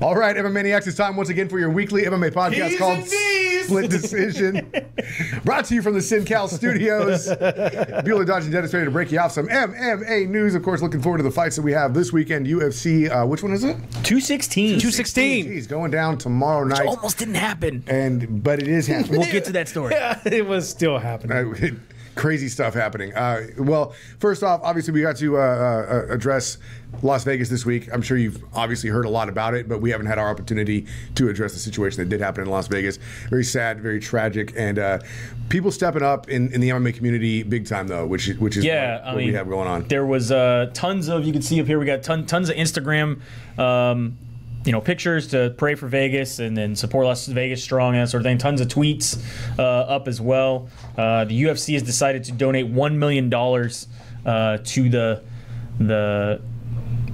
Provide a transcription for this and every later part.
All right, MMA Maniacs, it's time once again for your weekly MMA podcast called Split Decision. Brought to you from the Segal studios. Bueller, Dodge, and Dennis ready to break you off some MMA news. Of course, looking forward to the fights that we have this weekend. UFC, which one is it? 216. 216. Jeez, going down tomorrow night. Which almost didn't happen. But it is happening. We'll get to that story. Yeah, it was still happening. Crazy stuff happening. Well, first off, obviously we got to address Las Vegas this week. I'm sure you've obviously heard a lot about it, but we haven't had our opportunity to address the situation that did happen in Las Vegas. Very sad, very tragic, and people stepping up in the MMA community big time, though, which is what we have going on. There was tons of, you can see up here, we got tons of Instagram pictures to pray for Vegas and then support Las Vegas strong and that sort of thing. Tons of tweets up as well. The UFC has decided to donate $1 million to the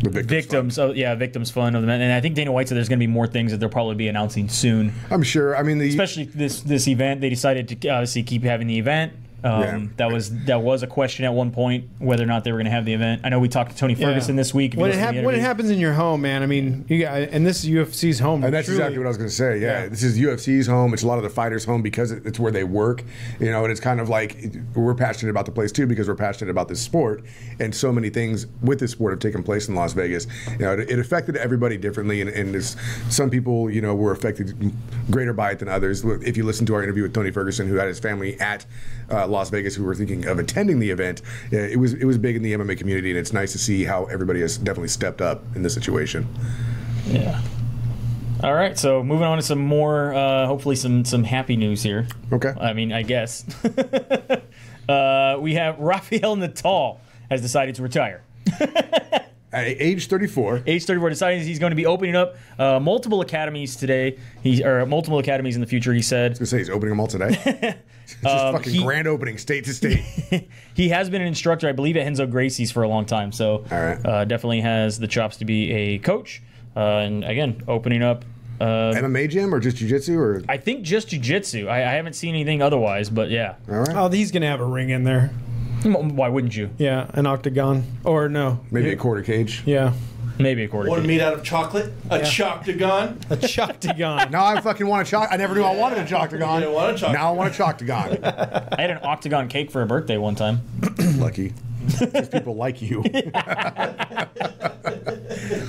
victims fund. Victims fund of the men. And I think Dana White said there's going to be more things that they'll probably be announcing soon. I'm sure. I mean, especially this event, they decided to obviously keep having the event. That was a question at one point whether or not they were going to have the event. I know we talked to Tony Ferguson this week. When it happens in your home, man. I mean, and this is UFC's home. And that's exactly what I was going to say. Yeah, this is UFC's home. It's a lot of the fighters' home because it's where they work. And it's kind of like we're passionate about the place too because we're passionate about this sport. And so many things with this sport have taken place in Las Vegas. It affected everybody differently, and some people were affected greater by it than others. If you listen to our interview with Tony Ferguson, who had his family at Las Vegas who were thinking of attending the event, it was big in the MMA community, and it's nice to see how everybody has definitely stepped up in this situation. Yeah. All right, so moving on to some more, hopefully some happy news here. Okay. I mean, I guess. We have Rafael Natal has decided to retire. At age 34. Age 34, deciding he's going to be opening up multiple academies today. Multiple academies in the future, he said. I was going to say, he's opening them all today. It's just fucking grand opening, state to state. He has been an instructor, I believe, at Henzo Gracie's for a long time. So definitely has the chops to be a coach. And again, opening up. MMA gym or just jiu-jitsu? Or? I think just jiu-jitsu. I haven't seen anything otherwise, but yeah. All right. Oh, he's going to have a ring in there. Why wouldn't you? Yeah, an octagon. Or no. Maybe a quarter cage. Yeah. Maybe a quarter cage. One made out of chocolate? A choctagon? A choctagon. Now I fucking want a choc. I never knew I wanted a choctagon. You didn't want a choctagon. Now I want a choctagon. I had an octagon cake for a birthday one time. Lucky. Because people like you.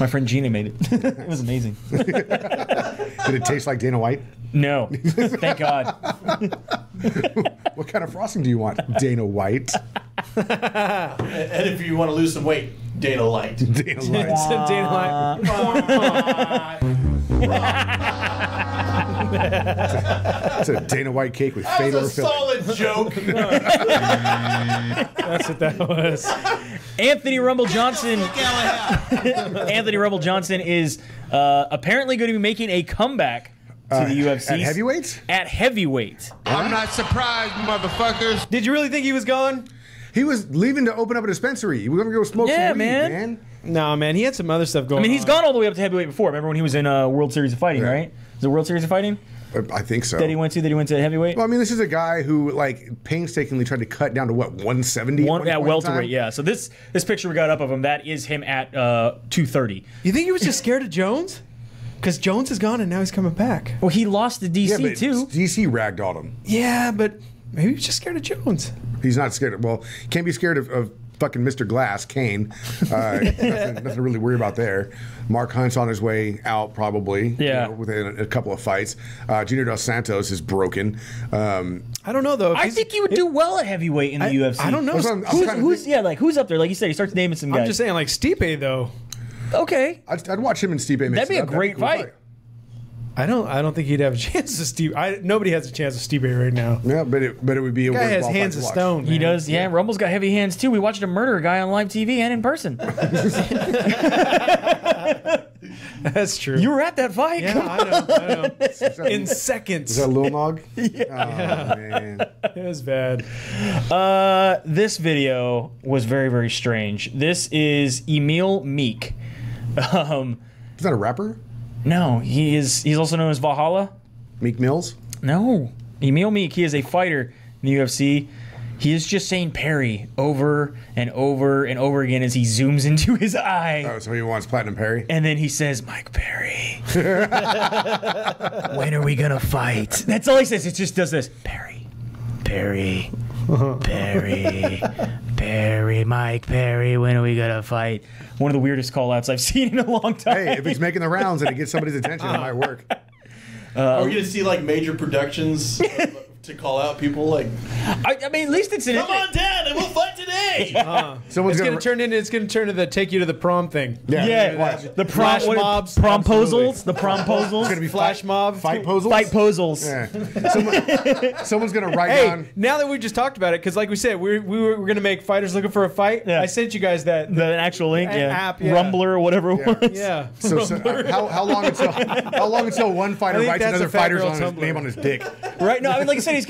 My friend Gina made it. It was amazing. Did it taste like Dana White? No. Thank God. What kind of frosting do you want? Dana White. And if you want to lose some weight, Dana Light. Dana Light. Dana Light. It's a Dana White cake with fatal That's a solid joke. That's what that was. Anthony Rumble Johnson. Anthony Rumble Johnson is apparently going to be making a comeback to the UFC. At heavyweight? At heavyweight. I'm not surprised, motherfuckers. Did you really think he was gone? He was leaving to open up a dispensary. He was going to go smoke some weed, man. No, man. He had some other stuff going on. I mean, he's gone all the way up to heavyweight before. Remember when he was in World Series of Fighting, right? Was it World Series of Fighting? I think so. That he went to heavyweight? Well, I mean, this is a guy who, painstakingly tried to cut down to, 170? At welterweight, yeah. So this picture we got up of him, that is him at 230. You think he was just scared of Jones? Because Jones is gone and now he's coming back. Well, he lost to DC, too. DC ragdolled him. Yeah, but maybe he was just scared of Jones. He's not scared of, can't be scared of fucking Mr. Glass, Kane. Nothing to really worry about there. Mark Hunt's on his way out, probably. Yeah. Within a couple of fights. Junior Dos Santos is broken. I don't know, though. I think he would do well at heavyweight in the UFC. I don't know. Who's up there? Like you said, he starts naming some guys. I'm just saying, Stipe, though. Okay. I'd watch him and Stipe mix. That'd be a great fight. I don't think he'd have a chance to Stipe. Nobody has a chance of Stipe right now. Yeah, but it would be a guy has hands of stone. Man. He does. Yeah, Rumble's got heavy hands too. We watched him murder a guy on live TV and in person. That's true. You were at that fight. Yeah, I know. In seconds. Is that Lil Nog? Yeah. Oh, man. It was bad. This video was very, very strange. This is Emil Meek. Is that a rapper? No, he's also known as Valhalla. Meek Mills? No. Emil Meek, he is a fighter in the UFC. He is just saying Perry over and over and over again as he zooms into his eye. Oh, so he wants Platinum Perry? And then he says, Mike Perry. When are we going to fight? That's all he says. It just does this. Perry. Perry. Perry. Perry. Mike Perry. When are we going to fight? One of the weirdest call-outs I've seen in a long time. Hey, if he's making the rounds and it gets somebody's attention, it might work. Are we going to see like major productions to call out people like? I mean, at least it's an. Come on down and we'll fight today. Someone's It's going to turn into the take you to the prom thing. Yeah, the Flash mobs, promposals, the promposals. It's gonna be Flash mob. fight posals. Fight posals. Yeah. Someone's gonna write Hey, down. now that we just talked about it, because like we said, we were going to make fighters looking for a fight. Yeah. I sent you guys that. The actual link, An app, yeah. Rumbler or whatever it was. Yeah. So how long until one fighter I think writes that's another a fat fighter's girl on his Tumblr. name on his dick? Right? No, I mean, like I said, you're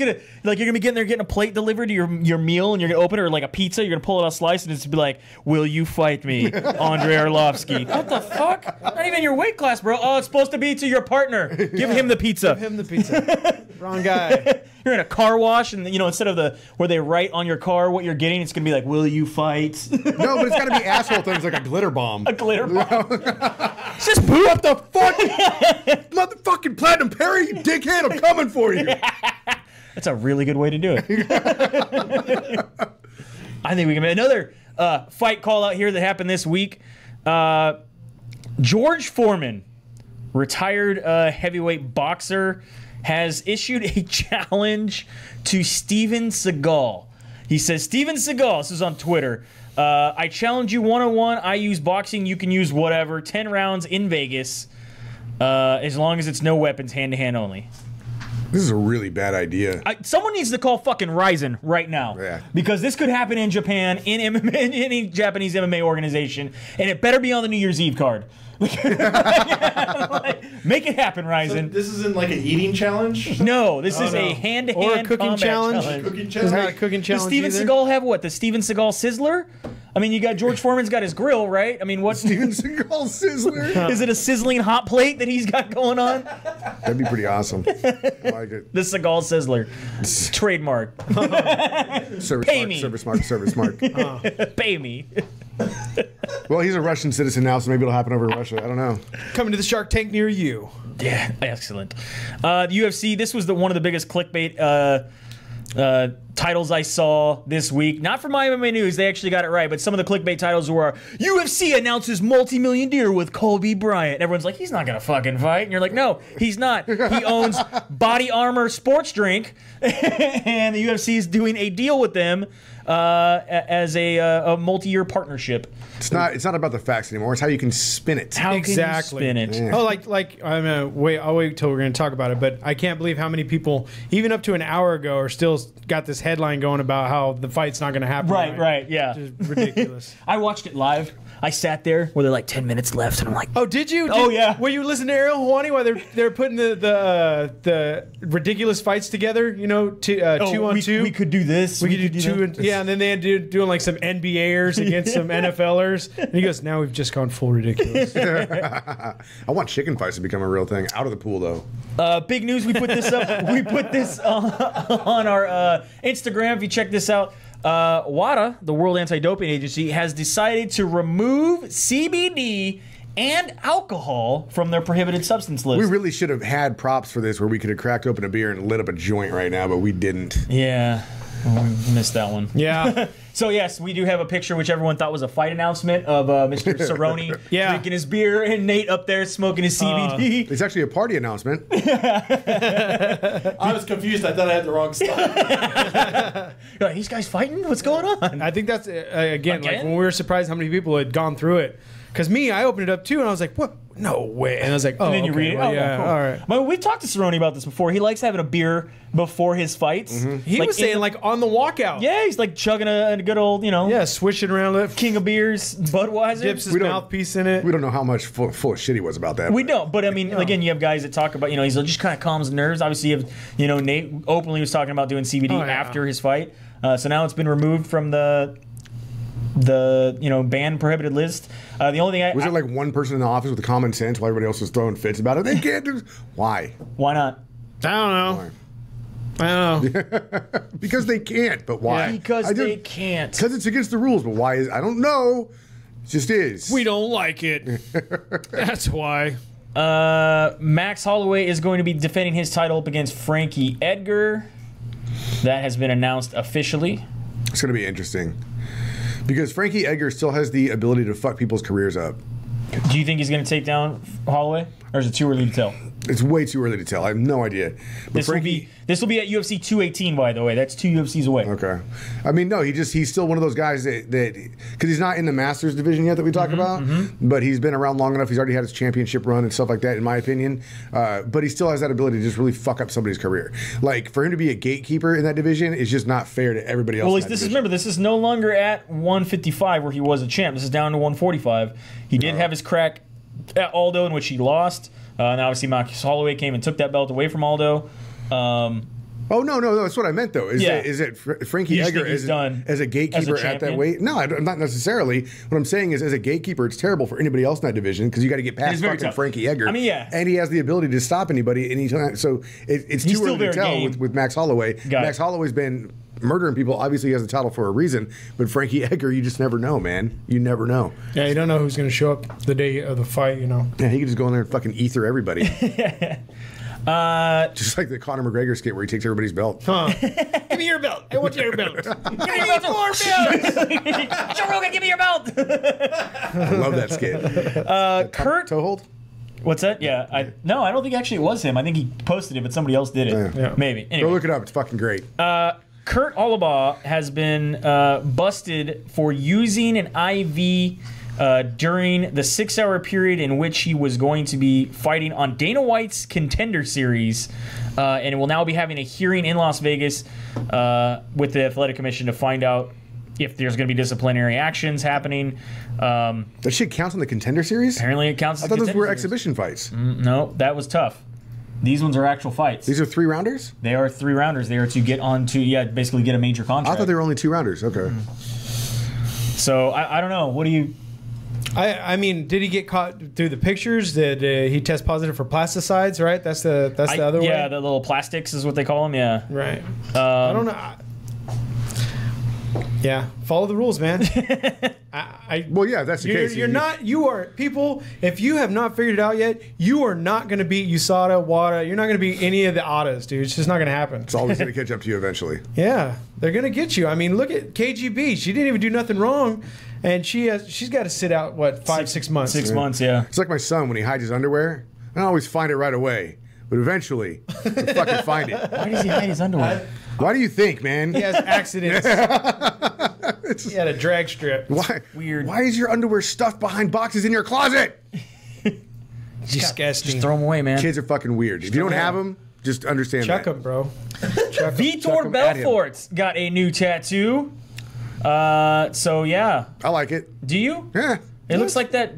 gonna be getting there, getting a plate delivered to your meal, and you're gonna open it, or like a pizza. You're gonna pull it out a slice, and it's be like, "Will you fight me, Andre Arlovsky?" What the fuck? Not even your weight class, bro. Oh, it's supposed to be to your partner. Give him the pizza. Give him the pizza. Wrong guy. You're in a car wash, and instead of where they write on your car what you're getting, it's gonna be like, "Will you fight?" No, but it's got to be asshole things like a glitter bomb. A glitter bomb. It's just poop. What the fuck? Motherfucking Platinum Perry, you dickhead! I'm coming for you. That's a really good way to do it. I think we can make another fight call out here that happened this week. George Foreman, retired heavyweight boxer, has issued a challenge to Steven Segal. He says, Steven Segal, this is on Twitter, I challenge you one-on-one. I use boxing. You can use whatever. 10 rounds in Vegas, as long as it's no weapons, hand-to-hand only. This is a really bad idea. Someone needs to call fucking Ryzen right now. Yeah. Because this could happen in Japan, in MMA, in any Japanese MMA organization, and it better be on the New Year's Eve card. Make it happen, Ryzen. So this isn't like an eating challenge? No, this is a hand-to-hand Or a cooking combat challenge. Cooking It's challenge? not a cooking Does challenge Steven either. Seagal have what? The Steven Seagal Sizzler? I mean, you got George Foreman's got his grill, right? I mean, what Steven Seagal Sizzler. is it? A sizzling hot plate that he's got going on? That'd be pretty awesome. I like it. The Seagal Sizzler, trademark. Service Pay smart, me. service smart, service smart. Pay me. Well, he's a Russian citizen now, so maybe it'll happen over in Russia. I don't know. Coming to the Shark Tank near you. Yeah, excellent. The UFC. This was one of the biggest clickbait titles I saw this week. Not from my MMA News, they actually got it right, but some of the clickbait titles were UFC announces multi-million deal with Kobe Bryant. Everyone's like, he's not gonna fucking fight, and you're like, no, he's not. He owns Body Armor Sports Drink, and the UFC is doing a deal with them as a multi-year partnership. It's not about the facts anymore. It's how you can spin it. How Exactly. can you spin it? Yeah. Oh, like I'll wait till we're going to talk about it. But I can't believe how many people, even up to an hour ago, are still got this headline going about how the fight's not going to happen. Right, yeah. Just ridiculous. I watched it live. I sat there where they're like 10 minutes left, and I'm like, Oh, did you? Oh, yeah. Were you listening to Ariel Hawani while they're putting the ridiculous fights together? You know, two on two. We could do this. We could do two. And then they had doing like some NBAers against some NFLers. And he goes, now we've just gone full ridiculous. I want chicken fights to become a real thing. Out of the pool, though. Big news. We put this up. We put this on our Instagram. If you check this out, WADA, the World Anti-Doping Agency, has decided to remove CBD and alcohol from their prohibited substance list. We really should have had props for this where we could have cracked open a beer and lit up a joint right now, but we didn't. Yeah, we missed that one. Yeah. So yes, we do have a picture which everyone thought was a fight announcement of Mr. Cerrone Yeah. drinking his beer and Nate up there smoking his CBD. It's actually a party announcement. I was confused. I thought I had the wrong stuff. You're like, these guys fighting? What's going on? I think that's, again, like Again? when we were surprised how many people had gone through it. Because I opened it up too, and I was like, what? No way. And I was like, oh, And then you okay, read it. well, Oh, yeah, cool. all right. But we've talked to Cerrone about this before. He likes having a beer before his fights. He Like, was saying, like, on the walkout. yeah, he's like chugging a good old, Yeah, swishing around it. King of Beers, Budweiser. Dips his We don't- mouthpiece in it. We don't know how much full of shit he was about that. We don't, but I mean, again, you have guys that talk about, he's just kind of calms the nerves. Obviously, you have, Nate openly was talking about doing CBD Oh, yeah. after his fight. So now it's been removed from the banned prohibited list. The only thing Was there like one person in the office with the common sense while everybody else was throwing fits about it? They can't do. Why? why not? I don't know. Why? I don't know. Because they can't, but why? Because they can't. Because it's against the rules, but why is I don't know. It just is. We don't like it. That's why. Max Holloway is going to be defending his title up against Frankie Edgar. That has been announced officially. It's going to be interesting. Because Frankie Edgar still has the ability to fuck people's careers up. Do you think he's going to take down Holloway? Or is it too early to tell? It's way too early to tell. I have no idea. But This will be at UFC 218, by the way. That's 2 UFCs away. Okay. I mean, no, he's still one of those guys that because he's not in the Masters division yet that we talk about, but he's been around long enough. He's already had his championship run and stuff like that, in my opinion. But he still has that ability to just really fuck up somebody's career. Like, for him to be a gatekeeper in that division is just not fair to everybody else. Well, remember, this is no longer at 155 where he was a champ. This is down to 145. He did have his crack at Aldo, in which he lost. And obviously, Max Holloway came and took that belt away from Aldo. Oh, no, that's what I meant, though. Is it Frankie Edgar as a gatekeeper at that weight? No, not necessarily. What I'm saying is, as a gatekeeper, it's terrible for anybody else in that division because you got to get past fucking Frankie Edgar. I mean, yeah. And he has the ability to stop anybody anytime. So it's too early to tell with Max Holloway. Max Holloway's been murdering people. Obviously, he has the title for a reason. But Frankie Edgar, you just never know, man. You never know. Yeah, you don't know who's going to show up the day of the fight, you know. Yeah, he could just go in there and fucking ether everybody. Just like the Conor McGregor skit where he takes everybody's belt. Huh. Give me your belt. I want your belt. Give me more belts. Joe Rogan, give me your belt. I love that skit. Kurt Toehold? What's that? Yeah, I don't think actually it was him. I think he posted it, but somebody else did it. Yeah. Maybe. Anyway. Go look it up. It's fucking great. Kurt Olabaugh has been busted for using an IV during the 6-hour period in which he was going to be fighting on Dana White's Contender Series, and will now be having a hearing in Las Vegas with the Athletic Commission to find out if there's going to be disciplinary actions happening. That shit counts in the Contender Series? Apparently it counts. I thought those were exhibition fights. No, that was tough. These ones are actual fights. These are 3-rounders? They are 3-rounders. They are to get on to, basically get a major contract. I thought they were only 2-rounders. Okay. So, I don't know. What do you... I mean, did he get caught through the pictures? Did he test positive for plasticides, right? That's the other way? Yeah, the little plastics is what they call them, yeah. Right. I don't know. Yeah, follow the rules, man. Well, yeah, that's the case. People, if you have not figured it out yet, you are not going to beat USADA, WADA. You're not going to beat any of the ADAs, dude. It's just not going to happen. It's always going to catch up to you eventually. Yeah, they're going to get you. I mean, look at KGB. She didn't even do nothing wrong, and she's got to sit out, 6 months? 6 months, yeah. It's like my son when he hides his underwear. I don't always find it right away, but eventually, I fucking find it. Why does he hide his underwear? Why do you think, man? He has accidents. He had a drag strip. Why? Weird. Why is your underwear stuffed behind boxes in your closet? Disgusting. Just throw them away, man. Kids are fucking weird. If you don't have them, just understand Chuck that. them, bro. Vitor Belfort's got a new tattoo. So, yeah. I like it. Do you? Yeah. It looks like that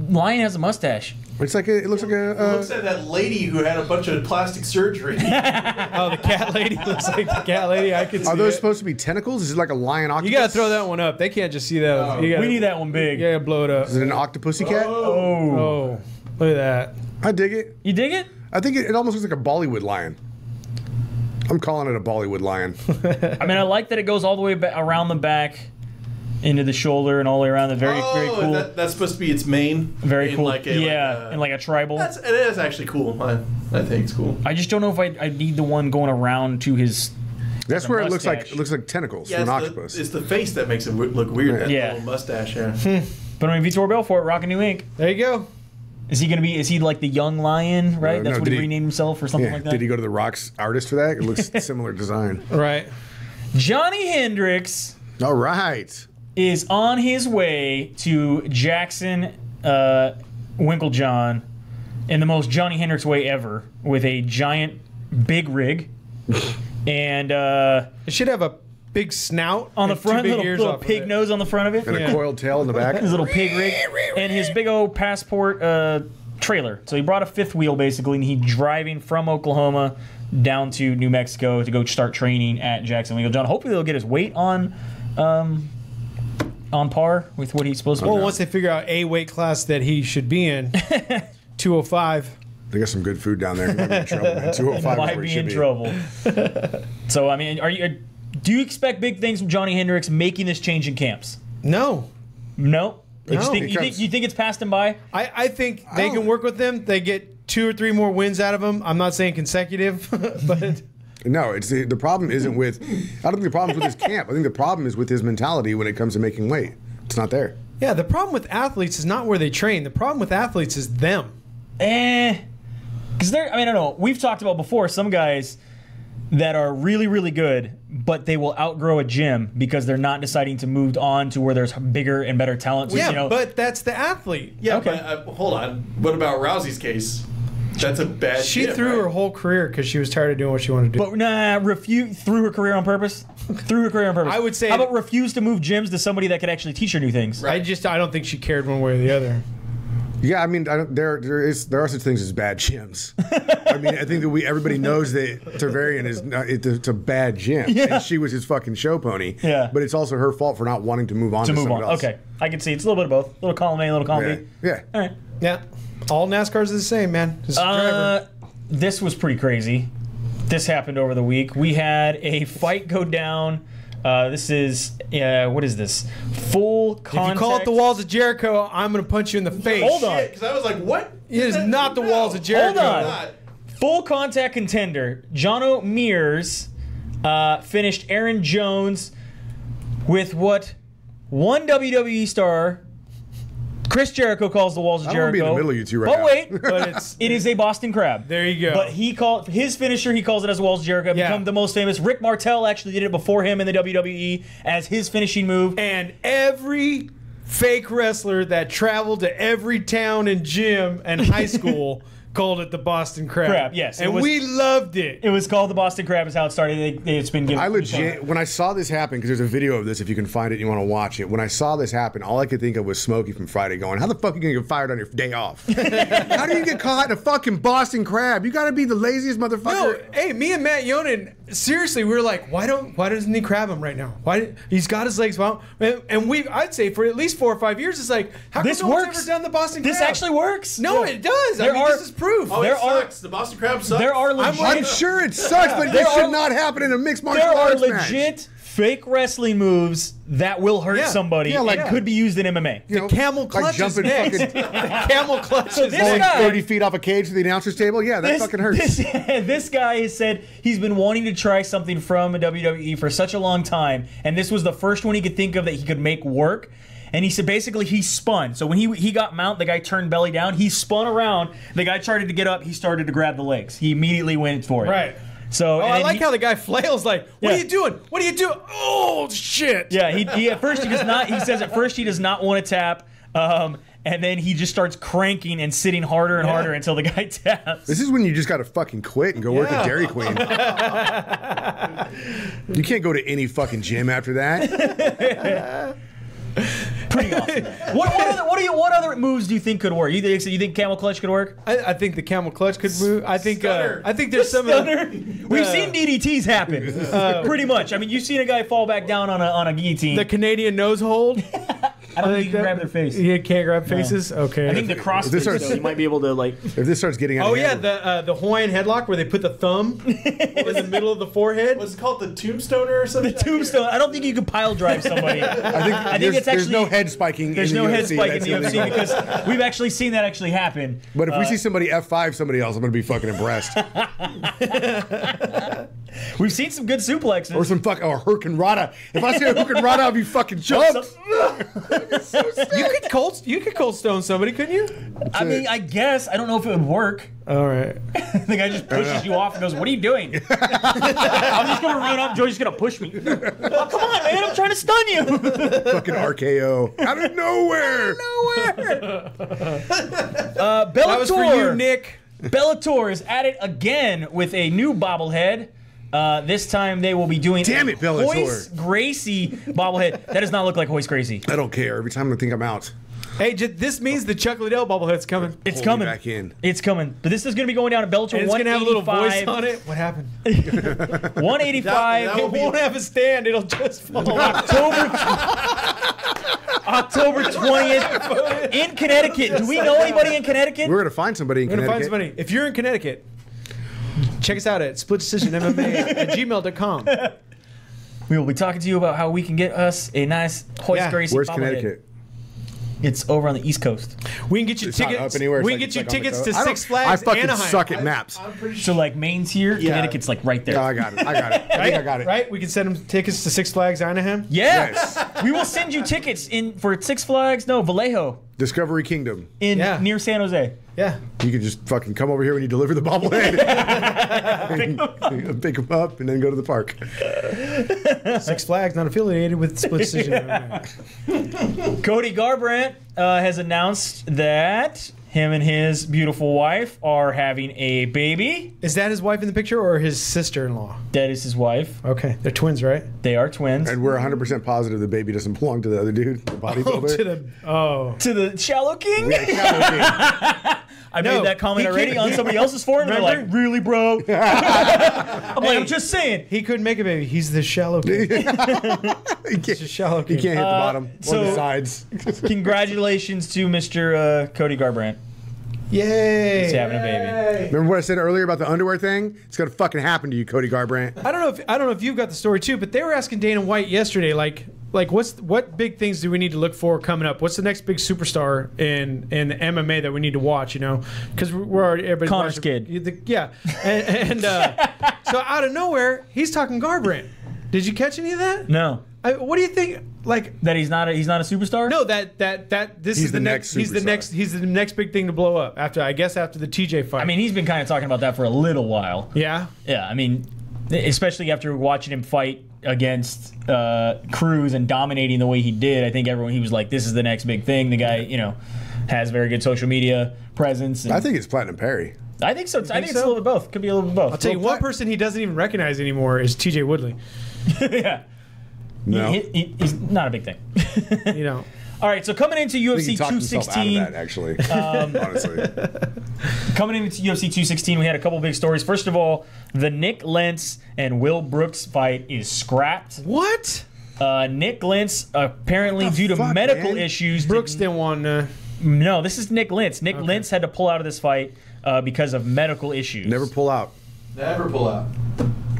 lion has a mustache. It looks like a. It looks like that lady who had a bunch of plastic surgery. Oh, the cat lady looks like the cat lady. I could see Are those it. supposed to be tentacles? Is it like a lion octopus? You gotta throw that one up. They can't just see that. We need that one big. Yeah, blow it up. Is it an octopusy cat? Oh, look at that. I dig it. You dig it? I think it almost looks like a Bollywood lion. I'm calling it a Bollywood lion. I mean, I like that it goes all the way around the back, into the shoulder, and all the way around. Very cool. That's supposed to be its mane. Very cool. In like a tribal. It is actually cool. I think it's cool. I just don't know if I need the one going around to his. That's where mustache. it looks like tentacles for an octopus. It's the face that makes it look weird. That little mustache. Yeah. But I mean, Vitor Belfort, rocking new ink. There you go. Is he like the young lion, right? That's what he renamed himself or something like that? Did he go to the Rock's artist for that? It looks similar design. Right. Johnny Hendricks. All right. Is on his way to Jackson Winklejohn in the most Johnny Hendricks way ever with a giant big rig. And it should have a big snout on the front, little pig nose on the front of it. And a coiled tail in the back. His little pig rig. And his big old passport trailer. So he brought a fifth wheel basically, and he's driving from Oklahoma down to New Mexico to go start training at Jackson Winklejohn. Hopefully they'll get his weight on par with what he's supposed to be. Well, once they figure out a weight class that he should be in, 205. They got some good food down there. He might be in trouble, man. 205 Might where he be should in trouble. So I mean, do you expect big things from Johnny Hendricks making this change in camps? No. No. You No. think it's passed him by? I think they can work with them. They get 2 or 3 more wins out of them. I'm not saying consecutive, but No, it's the problem isn't with. I don't think the problem's with his camp. I think the problem is with his mentality when it comes to making weight. It's not there. yeah, the problem with athletes is not where they train. The problem with athletes is them. Because I mean, I don't know. We've talked about before some guys that are really, really good, but they will outgrow a gym because they're not deciding to move on to where there's bigger and better talent. So, Yeah, but that's the athlete. Yeah, Okay. but hold on. What about Rousey's case? That's a bad She gym, threw right? her whole career because she was tired of doing what she wanted to do. But through her career on purpose. Through her career on purpose. I would say- How about refuse to move gyms to somebody that could actually teach her new things? Right. I don't think she cared one way or the other. Yeah, I mean, there are such things as bad gyms. I mean, I think that everybody knows that Tarvarian it's a bad gym, and she was his fucking show pony. Yeah. But it's also her fault for not wanting to move on to someone else. Okay, I can see it's a little bit of both. A little column A, a little column B. Yeah. All right. Yeah. All NASCARs are the same, man. Just a driver. This was pretty crazy. This happened over the week. We had a fight go down. This is what is this? Full contact. If you call it the Walls of Jericho, I'm going to punch you in the face. Hold on. Because I was like, what? It is not the Walls of Jericho. Hold on. Not. Full contact contender. Jono Mears finished Aaron Jones with what one WWE star, Chris Jericho, calls the Walls of I don't Jericho. wanna be in the middle of you two right but now. wait, But it is a Boston Crab. There you go. But he called his finisher. He calls it as the Walls of Jericho. Yeah. Become the most famous. Rick Martel actually did it before him in the WWE as his finishing move. And every fake wrestler that traveled to every town and gym and high school called it the Boston Crab. Crab, yes, it And was- we loved it. It was called the Boston Crab. Is how it started. It's been given. I legit, when I saw this happen, because there's a video of this if you can find it and you want to watch it. When I saw this happen, all I could think of was Smokey from Friday going, how the fuck are you going to get fired on your day off? How do you get caught in a fucking Boston Crab? You got to be the laziest No, motherfucker. hey, me and Matt Yonan, seriously, we were like, why doesn't he crab him right now? He's got his legs out, and I'd say for at least 4 or 5 years, it's like, how come This no one's works. ever done the Boston Crab? This actually works. No, Yeah. it does. There are- this is proof. Oh, There it are- sucks. The Boston Crab sucks. There are legit. I'm sure it sucks, but There this should are- not happen in a mixed martial There are arts legit match. fake wrestling moves that will hurt Yeah. somebody Yeah, like- and could be used in MMA. You know, Camel like clutch is jumping next. fucking Camel clutch So is this next. guy- 30 feet off a cage to the announcer's table. Yeah, that fucking hurts. This guy has said he's been wanting to try something from a WWE for such a long time, and this was the first one he could think of that he could make work. And he said basically he spun. So when he got mount, the guy turned belly down. He spun around. The guy started to get up. He started to grab the legs. He immediately went for it. Right. So Oh, and I then like how the guy flails like, what Yeah. are you doing? What are you doing? Oh, shit. Yeah, he at first he does not. He says at first he does not want to tap, and then he just starts cranking and sitting harder and harder until the guy taps. This is when you just got to fucking quit and go work at Dairy Queen. You can't go to any fucking gym after that. Pretty awesome. What other moves do you think could work? You think camel clutch could work? I think the camel clutch could move. I think Stunner. there's some of Stunner. We've seen DDTs happen. Pretty much. I mean, you've seen a guy fall back down on a guillotine. the Canadian nose hold. I don't think you can grab their face. You can't grab faces? Okay. I think the cross This face, starts- though, you might be able to like. If this starts getting out Oh of yeah, hand, the Hawaiian headlock where they put the thumb in the middle of the forehead. What's it called? The tombstoner or something? The tombstone. I don't think you can pile drive somebody. I think it's there's actually no head spiking. There's in the no head UFC. spike in the That's UFC illegal. because we've actually seen that actually happen. But if we see somebody F5 somebody else, I'm going to be fucking impressed. We've seen some good suplexes. Or some Hurricane Rada. If I see a Hurricane Rada, I'll be fucking jumped. You could cold stone somebody, couldn't you? I mean, I guess. I don't know if it would work. All right. The guy just pushes you off and goes, "What are you doing?" I'm just gonna run up. Joey's gonna push me. Oh, come on, man! I'm trying to stun you. Fucking RKO. Out of nowhere. Bellator. That was for you, Nick. Bellator is at it again with a new bobblehead. This time they will be doing Damn it, Bellator. Royce Gracie bobblehead. That does not look like Royce Gracie. I don't care. Every time I think I'm out. Hey, this means the Chuck Liddell bobblehead's coming. It's Pull me coming. back in. It's coming. But this is going to be going down at Bellator 185. And it's going to have a little voice on it. What happened? 185. That It won't have a stand. It'll just fall. October 20th in Connecticut. Do we know anybody in Connecticut? We're gonna find somebody in We're going to Connecticut. find somebody. If you're in Connecticut, check us out at splitdecisionmma@gmail.com. We will be talking to you about how we can get us a nice Hoist Yeah. Gracie Where's bobblehead. Connecticut? It's over on the East Coast. We can get you It's not tickets. up anywhere. We It's can like- get you it's like on the tickets to coast. Six Flags I fucking Anaheim. suck at maps. I'm pretty So sure. like Maine's here, Yeah. Connecticut's like right there. No, I got it. I got it. I think I got it. Right? We can send them tickets to Six Flags Anaheim. Yeah. Yes. We will send you tickets for Six Flags, no, Vallejo Discovery Kingdom. near San Jose. Yeah. You can just fucking come over here when you deliver the bobblehead. Pick them up and then go to the park. Six Flags not affiliated with Split Decision. Cody Garbrandt has announced that him and his beautiful wife are having a baby. Is that his wife in the picture or his sister-in-law? That is his wife. Okay, they're twins, right? They are twins. And we're 100% positive the baby doesn't belong to the other dude, the bodybuilder. To the Shallow King? Yeah, Shallow I No, made that comment he already can't- on somebody else's forum. And they're like, Remember? really, bro? I'm like, I'm just saying. He couldn't make a baby. He's the shallow kid. King. He's a shallow He kid. can't hit the bottom or so- the sides. Congratulations to Mr. Cody Garbrandt. Yay! He's having a baby. Remember what I said earlier about the underwear thing? It's gonna fucking happen to you, Cody Garbrandt. I don't know if you've got the story too, but they were asking Dana White yesterday, like what big things do we need to look for coming up? What's the next big superstar in MMA that we need to watch? You know, because we're already everybody's Connor's watching- kid. Yeah, and so out of nowhere he's talking Garbrandt. Did you catch any of that? No. What do you think? Like, That he's not a superstar? no, that this He's is the next he's the superstar. he's the next big thing to blow up after the TJ fight. I mean, he's been kind of talking about that for a little while. yeah. Yeah, I mean, especially after watching him fight against Cruz and dominating the way he did, I think he was like, this is the next big thing. The guy, has very good social media presence. And I think it's Platinum Perry. I think so. I think it's so? a little bit both. Could be a little bit both. I'll tell you, one person he doesn't even recognize anymore is TJ Woodley. Yeah. No. He's not a big thing. You know. All right, so coming into I think he UFC talked himself out of 216, that, actually. Honestly. coming into UFC 216, we had a couple big stories. First of all, the Nick Lentz and Will Brooks fight is scrapped. What? Nick Lentz apparently What the due to fuck, medical man? issues. Brooks didn't want to. No, this is Nick Lentz. Nick Lentz had to pull out of this fight because of medical issues. Never pull out. Never pull out.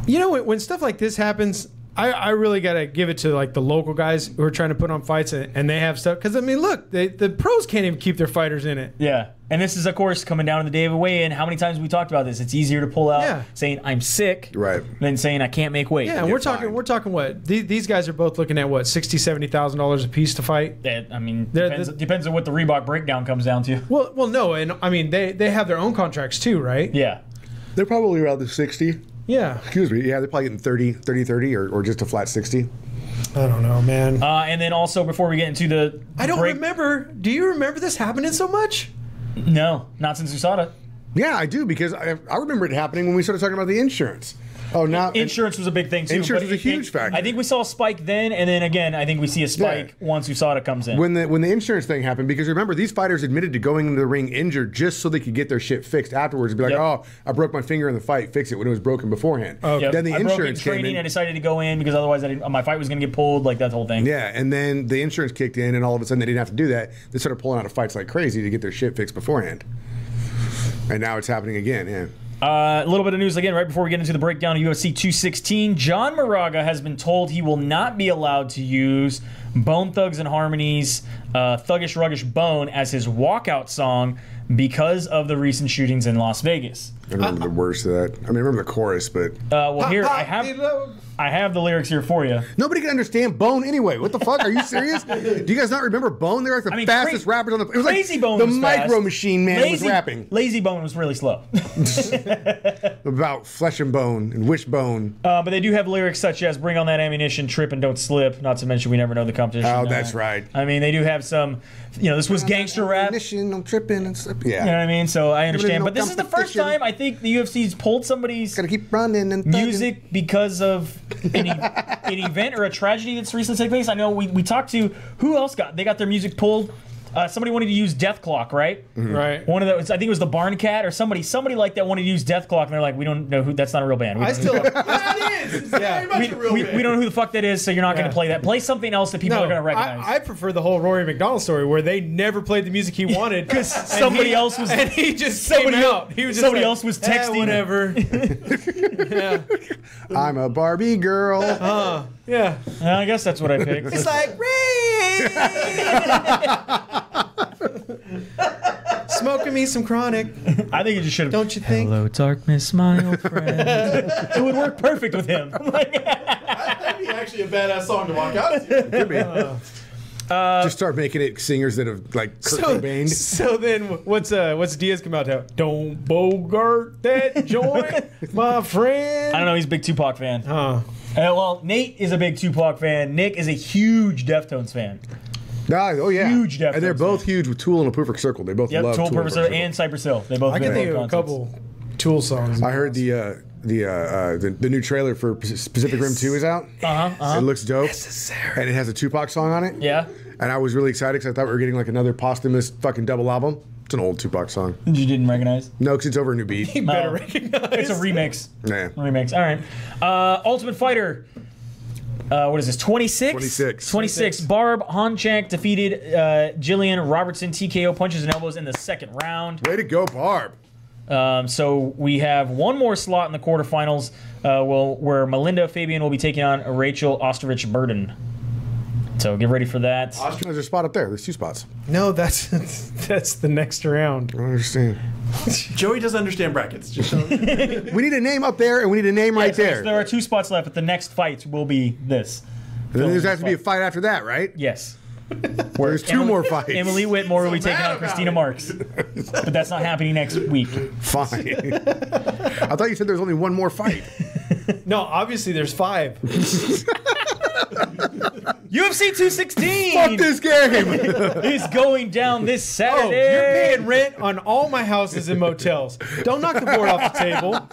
You know, when stuff like this happens, I really got to give it to like the local guys who are trying to put on fights and they have stuff. Because, I mean, look, the pros can't even keep their fighters in it. Yeah, and this is of course coming down to the day of a weigh-in. How many times have we talked about this? It's easier to pull out Yeah. saying I'm sick, Right. than saying I can't make weight. Yeah, and Get we're talking fined. what? These guys are both looking at what, $60,000, $70,000 a piece to fight. I mean, They're- depends on what the Reebok breakdown comes down to. Well, no, and I mean they have their own contracts too, right? Yeah. They're probably around the 60. Yeah. Excuse me. Yeah, they're probably getting 30 or just a flat 60. I don't know, man. And then also before we get into the I don't break- remember. Do you remember this happening so much? No, not since USADA. Yeah, I do, because I remember it happening when we started talking about the insurance. Oh, now Insurance was a big thing too. Insurance but was a huge factor. I think we saw a spike then, and then again, I think we see a spike once USADA comes in. when the insurance thing happened, because remember, these fighters admitted to going into the ring injured just so they could get their shit fixed afterwards. Be like, Yep. oh, I broke my finger in the fight, fix it when it was broken beforehand. Yep. Then the I broke it in insurance came training. I in. decided to go in because otherwise my fight was going to get pulled. Like that whole thing. Yeah, and then the insurance kicked in, and all of a sudden they didn't have to do that. They started pulling out of fights like crazy to get their shit fixed beforehand. And now it's happening again. Yeah. A little bit of news again right before we get into the breakdown of UFC 216. John Moraga has been told he will not be allowed to use Bone Thugs and Harmony's Thuggish Ruggish Bone as his walkout song because of the recent shootings in Las Vegas. I don't remember the words to that. I mean, I remember the chorus, but Well, here I have the lyrics here for you. nobody can understand Bone anyway. What the fuck? Are you serious? Do you guys not remember Bone? They're like the fastest rappers on the. It was Crazy like Bone the was Micro fast. Machine Man was rapping Lazy Bone was really slow. about flesh and bone and wishbone. But they do have lyrics such as "Bring on that ammunition, trip and don't slip." Not to mention, we never know the competition. Oh, that's right. I mean, they do have some. This was gangster rap. Ammunition, I'm tripping and stuff. Yeah. You know what I mean? So I understand. no But this is the first competition. time I think the UFC's pulled somebody's Gotta keep running and thugging. music because of an event or a tragedy that's recently taken place. I know we talked to who else they got their music pulled Somebody wanted to use Death Clock, right? Right. One of those, I think it was the Barn Cat or somebody like that wanted to use Death Clock, and they're like, we don't know who. That's not a real band. I still. That is. It's very much a real we band. don't know who the fuck that is, so you're not going to play that. Play something else that people are going to recognize. I prefer the whole Rory McDonald story where they never played the music he wanted because somebody else was. And he just came out. He was just somebody like, else was texting. Whatever. Yeah. I'm a Barbie girl. Yeah. I guess that's what I picked. It's like smoking me some chronic. I think it just should have. Don't you think? Hello, darkness, my old friend. It would work perfect with him. That'd be actually a badass song to walk out to. Could be. Just start making it singers that have like Kurt Cobain. So then, what's Diaz come out to? Don't bogart that joint, my friend. I don't know. He's a big Tupac fan. Oh, Nate is a big Tupac fan. Nick is a huge Deftones fan. Oh yeah, Huge Deftones and they're both fan. huge with Tool and A Perfect Circle. They both Yep, love Tool, Tool Purpose, and Cypress Hill. They both. I can been think to of a concerts. couple Tool songs. I heard the new trailer for Pacific Rim 2 is out. It looks dope, and it has a Tupac song on it. Yeah. And I was really excited because I thought we were getting like another posthumous fucking double album. It's an old Tupac song. You didn't recognize? No, because it's over a new beat. You better recognize. It's a remix. Yeah. Remix. All right. Ultimate Fighter. What is this? 26? 26. Barb Honchak defeated Jillian Robertson TKO punches and elbows in the second round. Way to go, Barb. So we have one more slot in the quarterfinals where Melinda Fabian will be taking on Rachel Osterich-Burden. So get ready for that. There's a spot up there. There's 2 spots. No, that's the next round. I don't understand. Joey doesn't understand brackets. Just so. We need a name up there, and we need a name right there. There are 2 spots left, but the next fight will be this. Then there has to be a fight after that, right? Yes. There's 2 more fights. Emily Whitmore will be taking on about Christina it. Marks. But that's not happening next week. Fine. I thought you said there's only 1 more fight. No, obviously there's 5. UFC 216 Fuck this game. is going down this Oh, Saturday. you're paying rent on all my houses and motels. Don't knock the board off the table.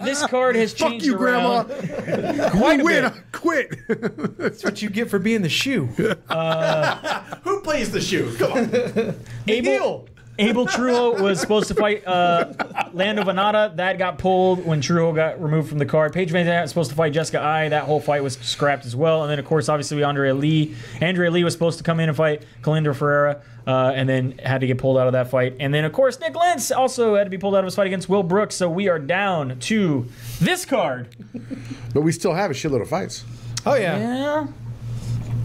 This card has Fuck changed you, Grandma. around quite a Win. bit. Quit. That's what you get for being the shoe. Who plays the shoe? Come on. Abel Trujillo was supposed to fight Lando Venata. That got pulled when Trujillo got removed from the card. Paige Van Zandt was supposed to fight Jessica Ai. That whole fight was scrapped as well. And then, of course, obviously, Andrea Lee. Andrea Lee was supposed to come in and fight Kalindra Ferreira and then had to get pulled out of that fight. And then, of course, Nick Lentz also had to be pulled out of his fight against Will Brooks. So we are down to this card. But we still have a shitload of fights. Oh, yeah. Yeah.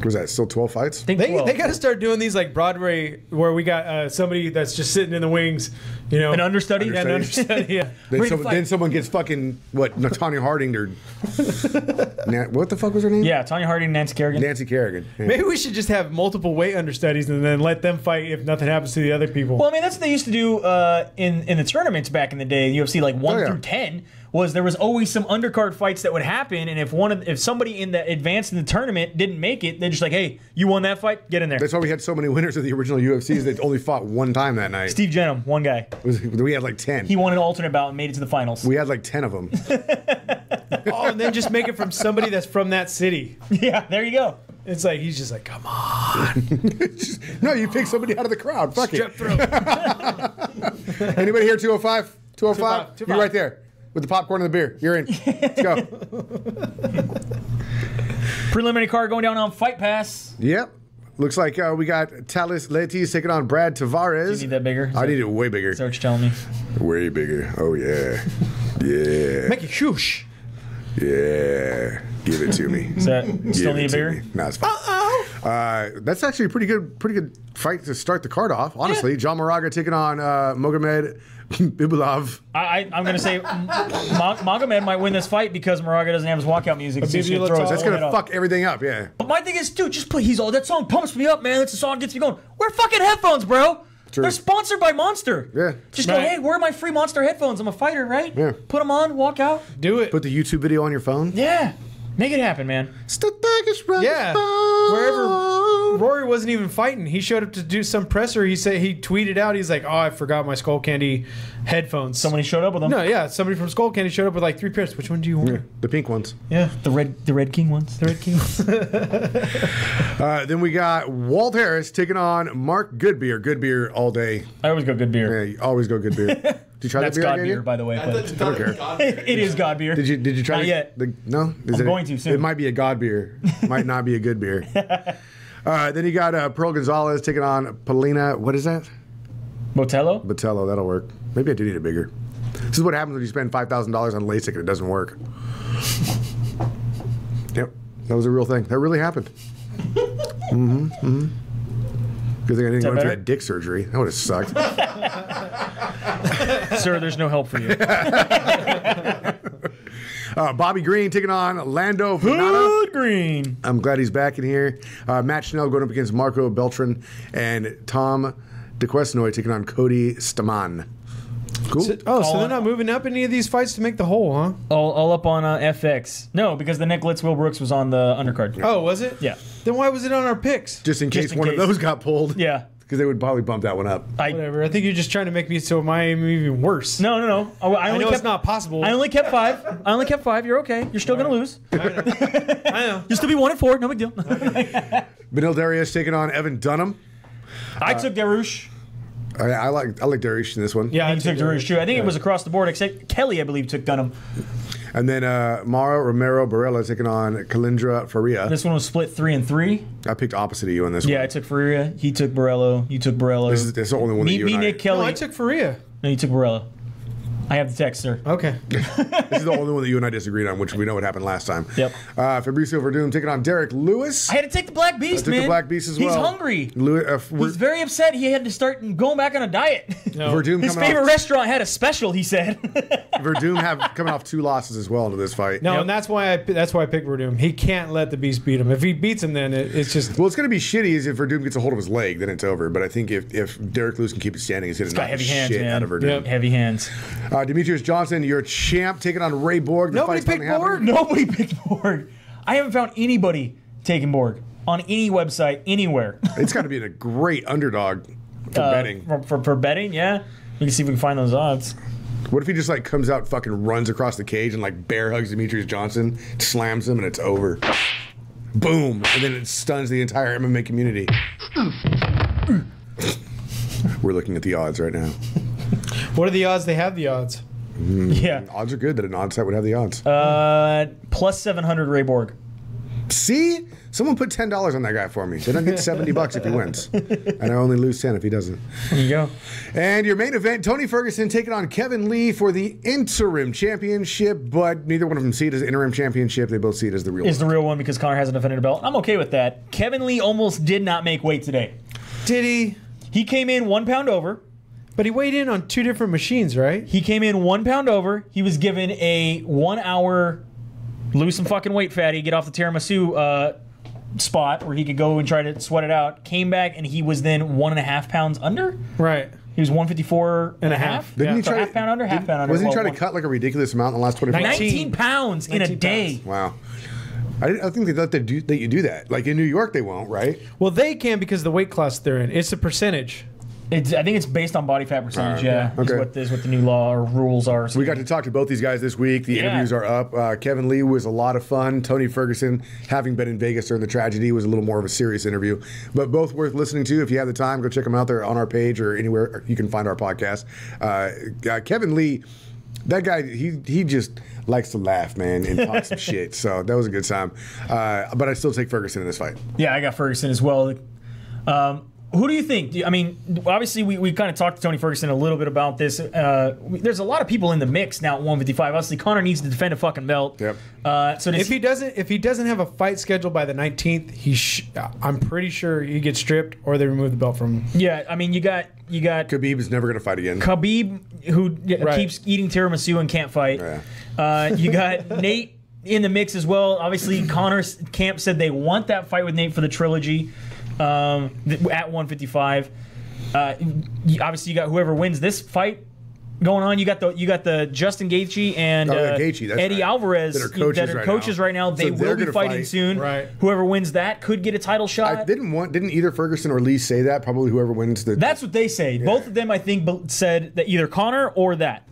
Was that still 12 fights? Think They 12. got to start doing these like Broadway where we got somebody that's just sitting in the wings, you know. An understudy? Yeah, an understudy, yeah. Then someone gets fucking, Tanya Harding or... what the fuck was her name? Yeah, Tanya Harding and Nancy Kerrigan. Nancy Kerrigan. Yeah. Maybe we should just have multiple weight understudies and then let them fight if nothing happens to the other people. Well, I mean, that's what they used to do in the tournaments back in the day. UFC like 1 through 10 was there was always some undercard fights that would happen, and if somebody in the advanced in the tournament didn't make it, they're just like, hey, you won that fight, get in there. That's why we had so many winners of the original UFCs that only fought 1 time that night. Steve Jenham, one guy. We had like 10. He won an alternate bout and made it to the finals. We had like 10 of them. Oh, and then just make it from somebody that's from that city. Yeah, there you go. It's like he's just like, come on. No, you pick somebody out of the crowd. Fuck Strep it. throat. Anybody here 205? 205? 205. You're right there with the popcorn and the beer. You're in. Let's go. Preliminary card going down on Fight Pass. Yep. Looks like we got Talis Letis taking on Brad Tavares. You need that bigger? I need it way bigger. Is that what you're telling me? Way bigger. Oh, yeah. Yeah. Make it whoosh. Yeah. Give it to me. Is that still Give need it to bigger? me. No, it's fine. That's actually a pretty good fight to start the card off, honestly. Yeah. John Moraga taking on Mohamed Bibilov. I'm going to say Magomed might win this fight because Moraga doesn't have his walkout music. So he's gonna throw his That's whole going head to up. fuck everything up, yeah. But my thing is, dude, just play. That song pumps me up, man. That's the song that gets me going. Wear fucking headphones, bro. True. They're sponsored by Monster. Yeah. Just go, hey, where are my free Monster headphones? I'm a fighter, right? Yeah. Put them on, walk out. Do it. Put the YouTube video on your phone. Yeah. Make it happen, man. It's the biggest rock Yeah. spot. Wherever Rory wasn't even fighting, he showed up to do some presser. He tweeted out, he's like, "Oh, I forgot my Skull Candy headphones." Somebody showed up with them. No, yeah, somebody from Skull Candy showed up with like 3 pairs. Which one do you want? Yeah, the pink ones. Yeah, The Red King ones. the Red King. Then we got Walt Harris taking on Mark Goodbeer. Goodbeer all day. I always go good beer. Yeah, you always go Goodbeer. Did you try That's that beer? I God gave beer, you? by the way. I but- thought care. it was God beer. It is God beer. Did you try Not it? yet. No? I'm going to soon. It might be a God beer. Might not be a good beer. Then you got Pearl Gonzalez taking on Paulina. What is that? Botello? Botello. That'll work. Maybe I do need it bigger. This is what happens when you spend $5,000 on LASIK and it doesn't work. Yep. That was a real thing. That really happened. Good thing I didn't go through better? that dick surgery. That would have sucked. Sir, there's no help for you. Bobby Green taking on Lando Venata. Good green. I'm glad he's back in here. Matt Schnell going up against Marco Beltran, and Tom DeQuestnoy taking on Cody Stamann. Cool. So they're not moving up any of these fights to make the hole, huh? All up on FX. No, because the Nicholas Will Brooks was on the undercard. Oh, was it? Yeah. Then why was it on our picks? Just in case in one case. of those got pulled. Yeah. Because they would probably bump that one up. Whatever. I think you're just trying to make me so I'm even worse. No. I I only know kept, it's not possible. I only kept 5. You're okay. You're still going to lose. I know. You'll still be 1-4. No big deal. Benil Darius taking on Evan Dunham. I took Darush. I like Darius in this one. Yeah, I took Darush too. I think it was across the board, except Kelly, I believe, took Dunham. And then Mara Romero Barella taking on Kalindra Faria. This one was split 3-3. I picked opposite of you on this Yeah, one. I took Faria. He took Borello. You took Borello. This is the only one that me, you and I... Nick, Kelly. No, I took Faria. No, you took Borello. I have the text, sir. Okay. This is the only one that you and I disagreed on, which we know what happened last time. Yep. Fabricio Verdum taking on Derek Lewis. I had to take the Black Beast, took man. the Black Beast as well. He's hungry. He's He's very upset. He had to start going back on a diet. Verdum His coming favorite off, restaurant had a special, he said. Verdum coming off 2 losses as well into this fight. No, and that's why I picked Verdum. He can't let the Beast beat him. If he beats him, then it's just... Well, it's going to be shitty is if Verdum gets a hold of his leg, then it's over. But I think if Derek Lewis can keep it standing, he's going to knock Got heavy the hands, shit man. out of Verdum. Yep. Heavy hands. Demetrius Johnson, your champ, taking on Ray Borg. The Nobody fight's finally picked Borg? happening. Nobody picked Borg. I haven't found anybody taking Borg on any website, anywhere. It's got to be a great underdog for betting. For betting, yeah. We can see if we can find those odds. What if he just comes out, fucking runs across the cage and bear hugs Demetrius Johnson, slams him, and it's over. Boom, and then it stuns the entire MMA community. We're looking at the odds right now. What are the odds they have the odds? Yeah. Odds are good that an odd site would have the odds. Plus 700 Ray Borg. See? Someone put $10 on that guy for me. Then I get $70 if he wins. And I only lose 10 if he doesn't. There you go. And your main event, Tony Ferguson taking on Kevin Lee for the interim championship, but neither one of them see it as interim championship. They both see it as the real Is one. the real one because Connor hasn't defended a belt. I'm okay with that. Kevin Lee almost did not make weight today. Did he? He came in 1 pound over. But he weighed in on 2 different machines, right? He came in 1 pound over. He was given a 1 hour lose some fucking weight, fatty, get off the tiramisu spot where he could go and try to sweat it out. Came back and he was then 1.5 pounds under. Right. He was 154 and a half. Didn't he So try half pound under, half pound under. Wasn't he Well, trying to cut a ridiculous amount in the last 24 hours? 19 pounds in a 19 day. pounds. Wow. I think they let that you do that. Like in New York, they won't, right? Well, they can because of the weight class they're in. It's a percentage. I think it's based on body fat percentage. Alright, Yeah, okay. is what the new law or rules are. So We got to talk to both these guys this week. The Yeah. interviews are up. Kevin Lee was a lot of fun. Tony Ferguson, having been in Vegas during the tragedy, was a little more of a serious interview. But both worth listening to. If you have the time, go check them out there on our page or anywhere you can find our podcast. Kevin Lee, that guy, he just likes to laugh, man, and talk some shit. So that was a good time. But I still take Ferguson in this fight. Yeah, I got Ferguson as well. Who do you think? I mean, obviously, we kind of talked to Tony Ferguson a little bit about this. There's a lot of people in the mix now at 155. Obviously, Connor needs to defend a fucking belt. Yep. So If he doesn't have a fight scheduled by the 19th, I'm pretty sure he gets stripped or they remove the belt from him. yeah, I mean, you got Khabib is never going to fight again. Khabib, who keeps eating tiramisu and can't fight. Yeah. You got Nate in the mix as well. Obviously, Connor's camp said they want that fight with Nate for the trilogy at 155. Obviously, you got whoever wins this fight going on. You got the Justin Gaethje and Gaethje, that's Eddie right. Alvarez that are coaches right now. They So will be gonna fighting fight. soon. Right. Whoever wins that could get a title shot. Didn't either Ferguson or Lee say that? Probably whoever wins the. That's what they say. Both of them, I think, said that either Conor or that.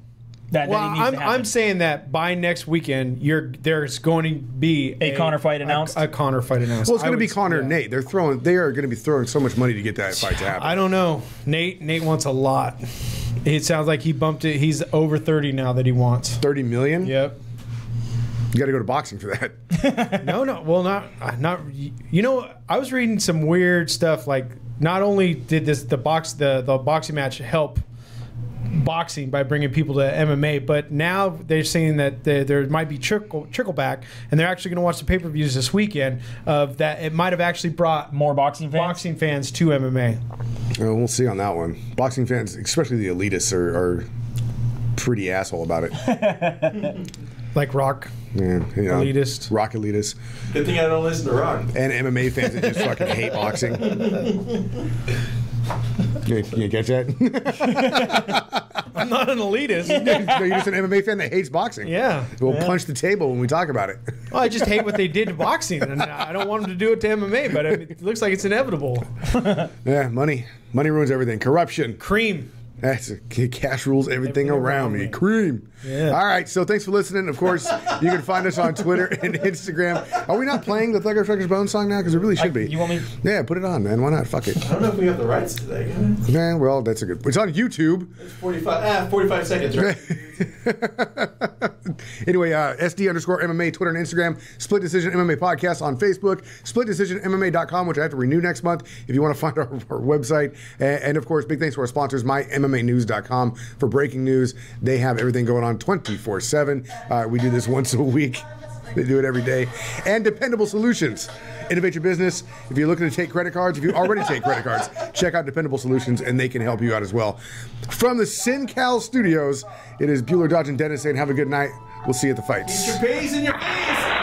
That Well, it needs to happen. I'm saying that by next weekend, there's going to be a Conor fight announced. A Conor fight announced. Well, it's going to be Conor and Nate. They are going to be throwing so much money to get that fight to happen. I don't know. Nate wants a lot. It sounds like he bumped it. He's over 30 now that he wants. 30 million. Yep. You got to go to boxing for that. No. Well, not. You know, I was reading some weird stuff. Like, not only did the boxing match help boxing by bringing people to MMA, but now they're saying that there might be trickle back, and they're actually going to watch the pay-per-views this weekend of that. It might have actually brought more boxing fans to MMA. We'll see on that one. Boxing fans, especially the elitists, are pretty asshole about it. Like Rock. Yeah, elitist. Rock elitist. Good thing I don't listen to Rock. And MMA fans that just fucking hate boxing. You catch that? I'm not an elitist. No, you're just an MMA fan that hates boxing. Yeah. We'll punch the table when we talk about it. Well, I just hate what they did to boxing, and I don't want them to do it to MMA, but it looks like it's inevitable. Yeah, money ruins everything. Corruption. Cream. That's cash rules everything around me. Cream. Yeah. All right, so thanks for listening. Of course, you can find us on Twitter and Instagram. Are we not playing the Thugger Truckers Bone song now? Because it really should be. You want me? Yeah, put it on, man. Why not? Fuck it. I don't know if we have the rights to that, guys. Yeah, well, that's a good. It's on YouTube. It's 45 seconds, right? Anyway, SD_MMA, Twitter and Instagram, Split Decision MMA Podcast on Facebook, SplitDecisionMMA.com, which I have to renew next month if you want to find our website. And of course, big thanks to our sponsors, MyMMAnews.com, for breaking news. They have everything going on 24/7. We do this once a week. They do it every day. And Dependable Solutions. Innovate your business. If you're looking to take credit cards, if you already take credit cards, check out Dependable Solutions, and they can help you out as well. From the Segal Studios, it is Bueller, Dodge, and Dennis saying have a good night. We'll see you at the fights. Eat your peas in your face.